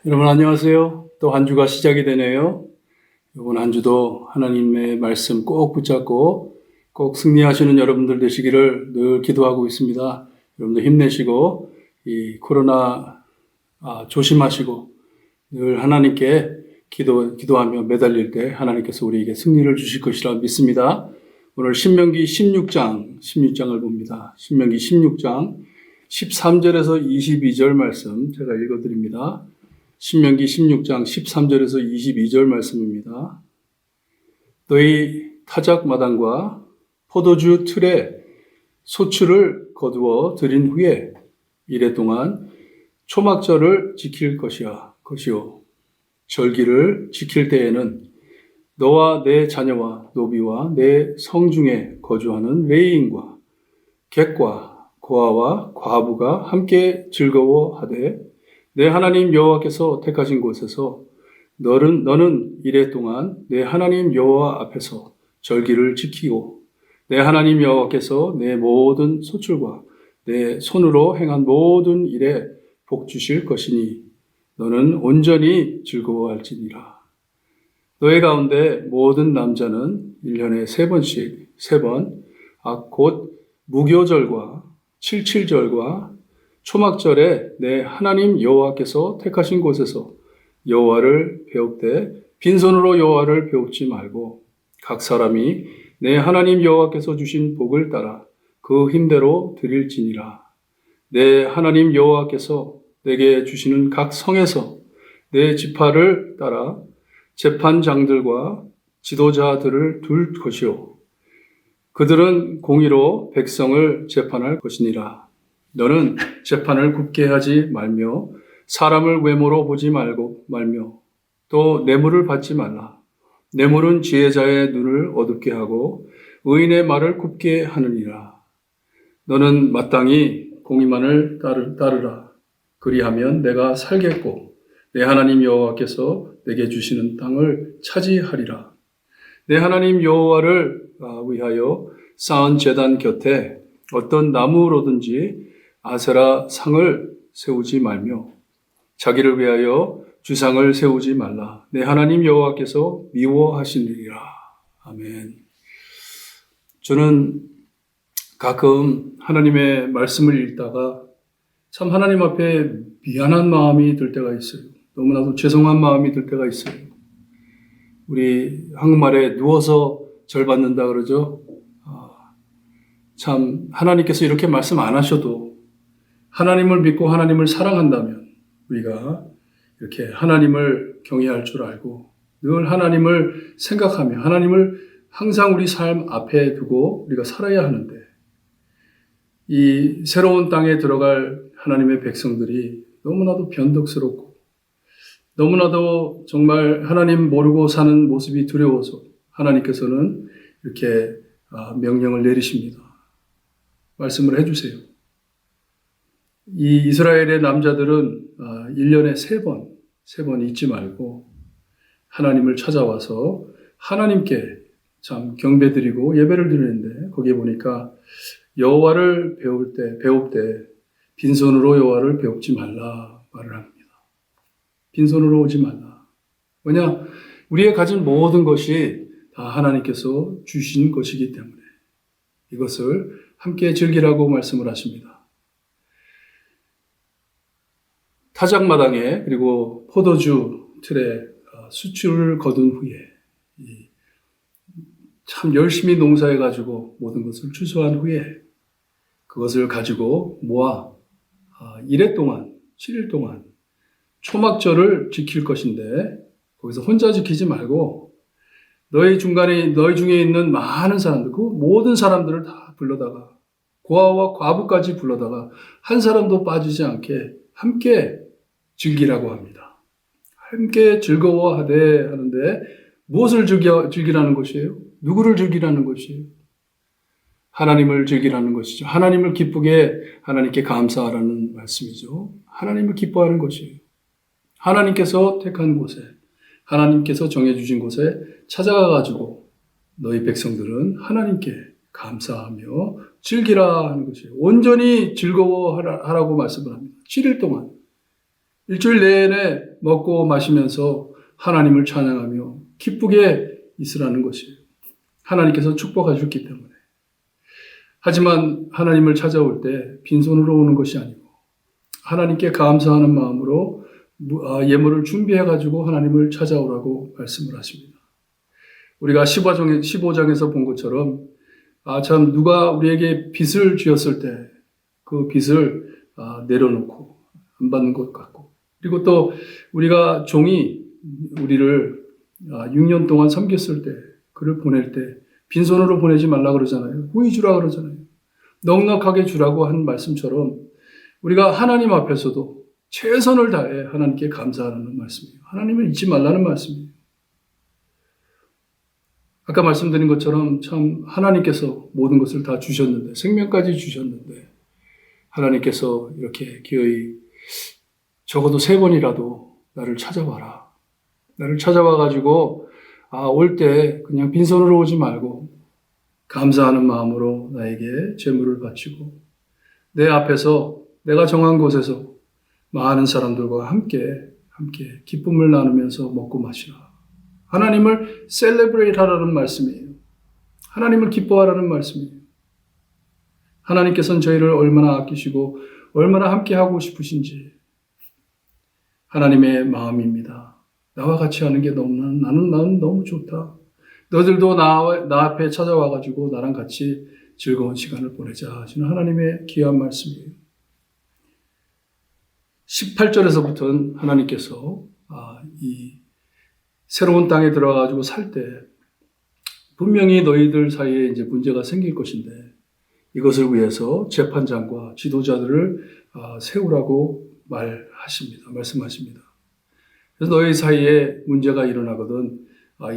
여러분 안녕하세요. 또 한 주가 시작이 되네요. 이번 한 주도 하나님의 말씀 꼭 붙잡고 꼭 승리하시는 여러분들 되시기를 늘 기도하고 있습니다. 여러분들 힘내시고 이 코로나 조심하시고 늘 하나님께 기도하며 매달릴 때 하나님께서 우리에게 승리를 주실 것이라 믿습니다. 오늘 신명기 16장을 봅니다. 신명기 16장 13절에서 22절 말씀 제가 읽어드립니다. 신명기 16장 13절에서 22절 말씀입니다. 너희 타작 마당과 포도주 틀에 소출을 거두어 들인 후에 이래 동안 초막절을 지킬 것이요. 절기를 지킬 때에는 너와 내 자녀와 노비와 내 성중에 거주하는 레위인과 객과 고아와 과부가 함께 즐거워하되 내 하나님 여호와께서 택하신 곳에서 너는 이래 동안 내 하나님 여호와 앞에서 절기를 지키고 내 하나님 여호와께서 내 모든 소출과 내 손으로 행한 모든 일에 복 주실 것이니 너는 온전히 즐거워할지니라. 너희 가운데 모든 남자는 1년에 3번 곧 무교절과 칠칠절과 초막절에 내 하나님 여호와께서 택하신 곳에서 여호와를 배웁되 빈손으로 여호와를 배웁지 말고 각 사람이 내 하나님 여호와께서 주신 복을 따라 그 힘대로 드릴지니라. 내 하나님 여호와께서 내게 주시는 각 성에서 내 지파를 따라 재판장들과 지도자들을 둘 것이요 그들은 공의로 백성을 재판할 것이니라. 너는 재판을 굽게 하지 말며 사람을 외모로 보지 말며 또 뇌물을 받지 말라. 뇌물은 지혜자의 눈을 어둡게 하고 의인의 말을 굽게 하느니라. 너는 마땅히 공의만을 따르라. 그리하면 내가 살겠고 내 하나님 여호와께서 내게 주시는 땅을 차지하리라. 내 하나님 여호와를 위하여 쌓은 제단 곁에 어떤 나무로든지 아세라 상을 세우지 말며 자기를 위하여 주상을 세우지 말라. 내 하나님 여호와께서 미워하시느니라. 아멘. 저는 가끔 하나님의 말씀을 읽다가 참 하나님 앞에 미안한 마음이 들 때가 있어요. 너무나도 죄송한 마음이 들 때가 있어요. 우리 한국말에 누워서 절 받는다 그러죠. 참 하나님께서 이렇게 말씀 안 하셔도 하나님을 믿고 하나님을 사랑한다면 우리가 이렇게 하나님을 경외할 줄 알고 늘 하나님을 생각하며 하나님을 항상 우리 삶 앞에 두고 우리가 살아야 하는데 이 새로운 땅에 들어갈 하나님의 백성들이 너무나도 변덕스럽고 너무나도 정말 하나님 모르고 사는 모습이 두려워서 하나님께서는 이렇게 명령을 내리십니다. 말씀을 해주세요. 이 이스라엘의 남자들은 1년에 3번 잊지 말고 하나님을 찾아와서 하나님께 참 경배드리고 예배를 드리는데 거기에 보니까 여호와를 배울 때 빈손으로 여호와를 배웁지 말라 말을 합니다. 빈손으로 오지 말라. 왜냐? 우리의 가진 모든 것이 다 하나님께서 주신 것이기 때문에 이것을 함께 즐기라고 말씀을 하십니다. 타작마당에 그리고 포도주 틀에 수출을 거둔 후에 참 열심히 농사해가지고 모든 것을 추수한 후에 그것을 가지고 모아 7일 동안 초막절을 지킬 것인데 거기서 혼자 지키지 말고 너희 중에 있는 많은 사람들, 그 모든 사람들을 다 불러다가 고아와 과부까지 불러다가 한 사람도 빠지지 않게 함께 즐기라고 합니다. 함께 즐거워하되 하는데 무엇을 즐기라는 것이에요? 누구를 즐기라는 것이에요? 하나님을 즐기라는 것이죠. 하나님을 기쁘게 하나님께 감사하라는 말씀이죠. 하나님을 기뻐하는 것이에요. 하나님께서 택한 곳에 하나님께서 정해주신 곳에 찾아가가지고 너희 백성들은 하나님께 감사하며 즐기라 하는 것이에요. 온전히 즐거워하라고 말씀을 합니다. 7일 동안 일주일 내내 먹고 마시면서 하나님을 찬양하며 기쁘게 있으라는 것이에요. 하나님께서 축복하셨기 때문에. 하지만 하나님을 찾아올 때 빈손으로 오는 것이 아니고 하나님께 감사하는 마음으로 예물을 준비해가지고 하나님을 찾아오라고 말씀을 하십니다. 우리가 15장에서 본 것처럼 참 누가 우리에게 빚을 지었을 때 그 빚을 내려놓고 안 받는 것 같고, 그리고 또 우리가 종이 우리를 6년 동안 섬겼을 때 그를 보낼 때 빈손으로 보내지 말라 그러잖아요. 후히 주라 그러잖아요. 넉넉하게 주라고 한 말씀처럼 우리가 하나님 앞에서도 최선을 다해 하나님께 감사하라는 말씀이에요. 하나님을 잊지 말라는 말씀이에요. 아까 말씀드린 것처럼 참 하나님께서 모든 것을 다 주셨는데, 생명까지 주셨는데, 하나님께서 이렇게 기어이 적어도 3번이라도 나를 찾아와라. 나를 찾아와가지고 올 때 그냥 빈손으로 오지 말고 감사하는 마음으로 나에게 제물을 바치고 내 앞에서 내가 정한 곳에서 많은 사람들과 함께 기쁨을 나누면서 먹고 마시라. 하나님을 셀레브레이트 하라는 말씀이에요. 하나님을 기뻐하라는 말씀이에요. 하나님께서는 저희를 얼마나 아끼시고 얼마나 함께 하고 싶으신지 하나님의 마음입니다. 나와 같이 하는 게 나는 너무 좋다. 너희들도 나 앞에 찾아와가지고 나랑 같이 즐거운 시간을 보내자 하시는 하나님의 귀한 말씀이에요. 18절에서부터는 하나님께서 이 새로운 땅에 들어가가지고 살 때 분명히 너희들 사이에 이제 문제가 생길 것인데 이것을 위해서 재판장과 지도자들을 세우라고 말씀하십니다. 그래서 너희 사이에 문제가 일어나거든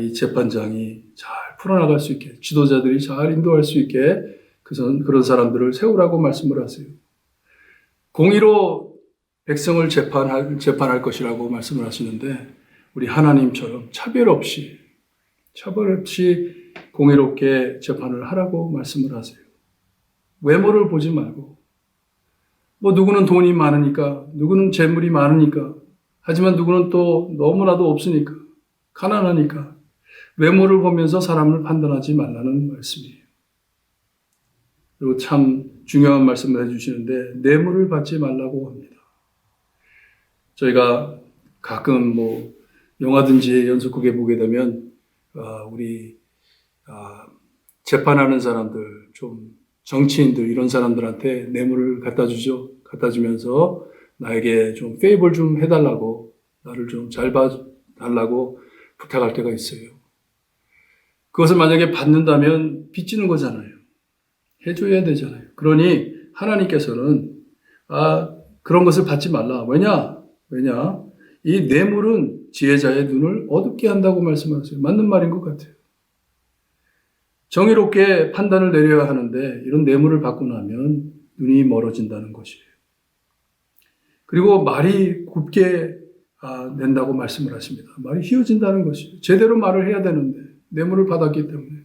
이 재판장이 잘 풀어나갈 수 있게, 지도자들이 잘 인도할 수 있게 그런 사람들을 세우라고 말씀을 하세요. 공의로 백성을 재판할 것이라고 말씀을 하시는데 우리 하나님처럼 차별 없이 공의롭게 재판을 하라고 말씀을 하세요. 외모를 보지 말고, 누구는 돈이 많으니까, 누구는 재물이 많으니까, 하지만 누구는 또 너무나도 없으니까, 가난하니까, 외모를 보면서 사람을 판단하지 말라는 말씀이에요. 그리고 참 중요한 말씀을 해주시는데, 뇌물을 받지 말라고 합니다. 저희가 가끔 영화든지 연속극에 보게 되면, 우리, 재판하는 사람들, 좀 정치인들, 이런 사람들한테 뇌물을 갖다 주죠. 갖다 주면서 나에게 좀 페이벌 좀 해달라고, 나를 좀 잘 봐달라고 부탁할 때가 있어요. 그것을 만약에 받는다면 빚지는 거잖아요. 해줘야 되잖아요. 그러니 하나님께서는 그런 것을 받지 말라. 왜냐? 이 뇌물은 지혜자의 눈을 어둡게 한다고 말씀하세요. 맞는 말인 것 같아요. 정의롭게 판단을 내려야 하는데 이런 뇌물을 받고 나면 눈이 멀어진다는 것이에요. 그리고 말이 곱게 낸다고 말씀을 하십니다. 말이 휘어진다는 것이에요. 제대로 말을 해야 되는데 뇌물을 받았기 때문에,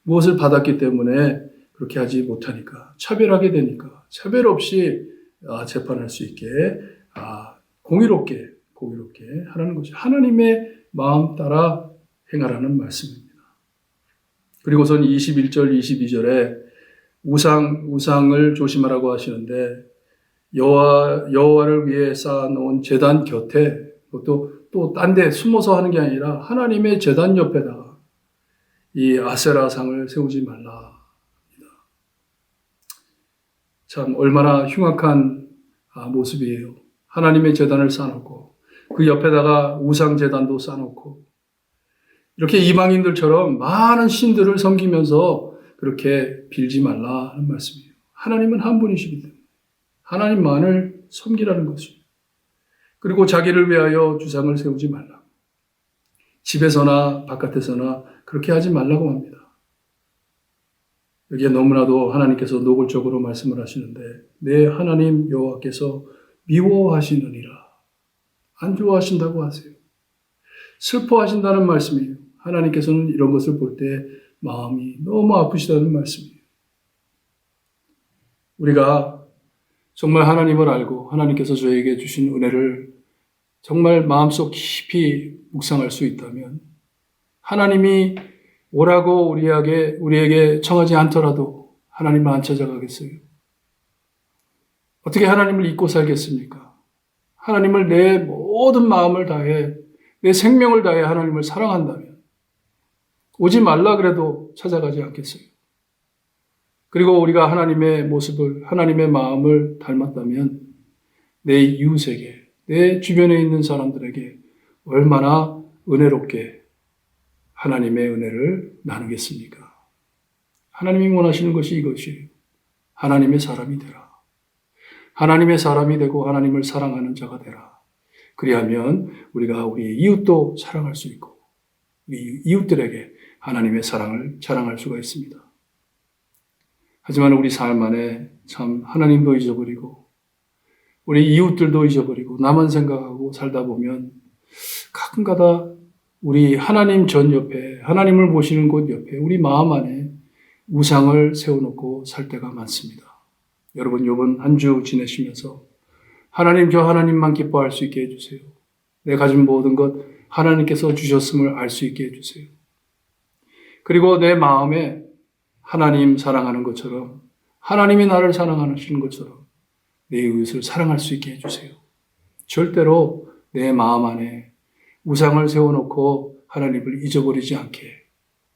무엇을 받았기 때문에 그렇게 하지 못하니까, 차별하게 되니까 차별 없이 재판할 수 있게 공의롭게 하라는 것이 하나님의 마음 따라 행하라는 말씀입니다. 그리고선 21절, 22절에 우상을 조심하라고 하시는데 여호와를 위해 쌓아놓은 제단 곁에 또 딴 데 숨어서 하는 게 아니라 하나님의 제단 옆에다가 이 아세라상을 세우지 말라. 참 얼마나 흉악한 모습이에요. 하나님의 제단을 쌓아놓고 그 옆에다가 우상 제단도 쌓아놓고 이렇게 이방인들처럼 많은 신들을 섬기면서 그렇게 빌지 말라 하는 말씀이에요. 하나님은 한 분이시기 때문에 하나님만을 섬기라는 것입니다. 그리고 자기를 위하여 주상을 세우지 말라. 집에서나 바깥에서나 그렇게 하지 말라고 합니다. 여기에 너무나도 하나님께서 노골적으로 말씀을 하시는데 내 하나님 여호와께서 미워하시느니라. 안 좋아하신다고 하세요. 슬퍼하신다는 말씀이에요. 하나님께서는 이런 것을 볼 때 마음이 너무 아프시다는 말씀이에요. 우리가 정말 하나님을 알고 하나님께서 저에게 주신 은혜를 정말 마음속 깊이 묵상할 수 있다면 하나님이 오라고 우리에게 청하지 않더라도 하나님을 안 찾아가겠어요? 어떻게 하나님을 잊고 살겠습니까? 하나님을 내 모든 마음을 다해, 내 생명을 다해 하나님을 사랑한다면 오지 말라 그래도 찾아가지 않겠어요? 그리고 우리가 하나님의 모습을, 하나님의 마음을 닮았다면 내 이웃에게, 내 주변에 있는 사람들에게 얼마나 은혜롭게 하나님의 은혜를 나누겠습니까? 하나님이 원하시는 것이 이것이에요. 하나님의 사람이 되라. 하나님의 사람이 되고 하나님을 사랑하는 자가 되라. 그리하면 우리가 우리 이웃도 사랑할 수 있고 우리 이웃들에게 하나님의 사랑을 자랑할 수가 있습니다. 하지만 우리 삶 안에 참 하나님도 잊어버리고 우리 이웃들도 잊어버리고 나만 생각하고 살다 보면 가끔가다 우리 하나님 전 옆에, 하나님을 모시는 곳 옆에 우리 마음 안에 우상을 세워놓고 살 때가 많습니다. 여러분, 이번 한 주 지내시면서 하나님, 저 하나님만 기뻐할 수 있게 해주세요. 내 가진 모든 것 하나님께서 주셨음을 알 수 있게 해주세요. 그리고 내 마음에 하나님 사랑하는 것처럼, 하나님이 나를 사랑하시는 것처럼 내 이웃을 사랑할 수 있게 해주세요. 절대로 내 마음 안에 우상을 세워놓고 하나님을 잊어버리지 않게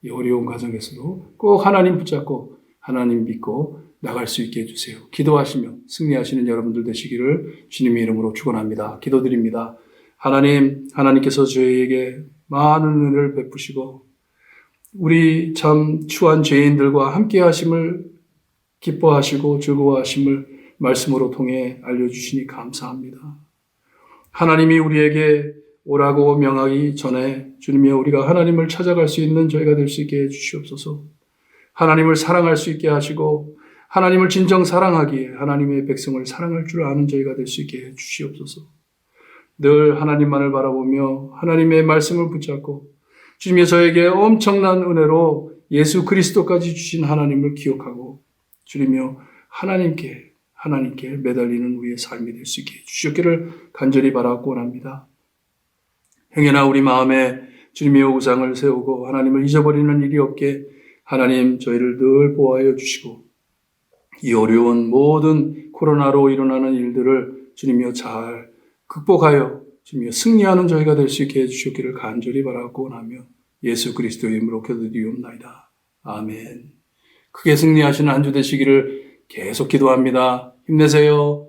이 어려운 과정에서도 꼭 하나님 붙잡고 하나님 믿고 나갈 수 있게 해주세요. 기도하시며 승리하시는 여러분들 되시기를 주님의 이름으로 축원합니다. 기도드립니다. 하나님께서 저희에게 많은 은혜를 베푸시고 우리 참 추한 죄인들과 함께 하심을 기뻐하시고 즐거워하심을 말씀으로 통해 알려주시니 감사합니다. 하나님이 우리에게 오라고 명하기 전에 주님이여 우리가 하나님을 찾아갈 수 있는 저희가 될 수 있게 해주시옵소서. 하나님을 사랑할 수 있게 하시고 하나님을 진정 사랑하기에 하나님의 백성을 사랑할 줄 아는 저희가 될 수 있게 해주시옵소서. 늘 하나님만을 바라보며 하나님의 말씀을 붙잡고 주님이 저에게 엄청난 은혜로 예수 그리스도까지 주신 하나님을 기억하고 주님이여 하나님께 매달리는 우리의 삶이 될 수 있게 해주시기를 간절히 바라고 원합니다. 행여나 우리 마음에 주님의 우상을 세우고 하나님을 잊어버리는 일이 없게 하나님 저희를 늘 보호하여 주시고 이 어려운 모든 코로나로 일어나는 일들을 주님이여 잘 극복하여 주님이여 승리하는 저희가 될 수 있게 해주시기를 간절히 바라고 원하며 예수 그리스도의 이름으로 기도드리옵나이다. 아멘. 크게 승리하시는 한 주 되시기를 계속 기도합니다. 힘내세요.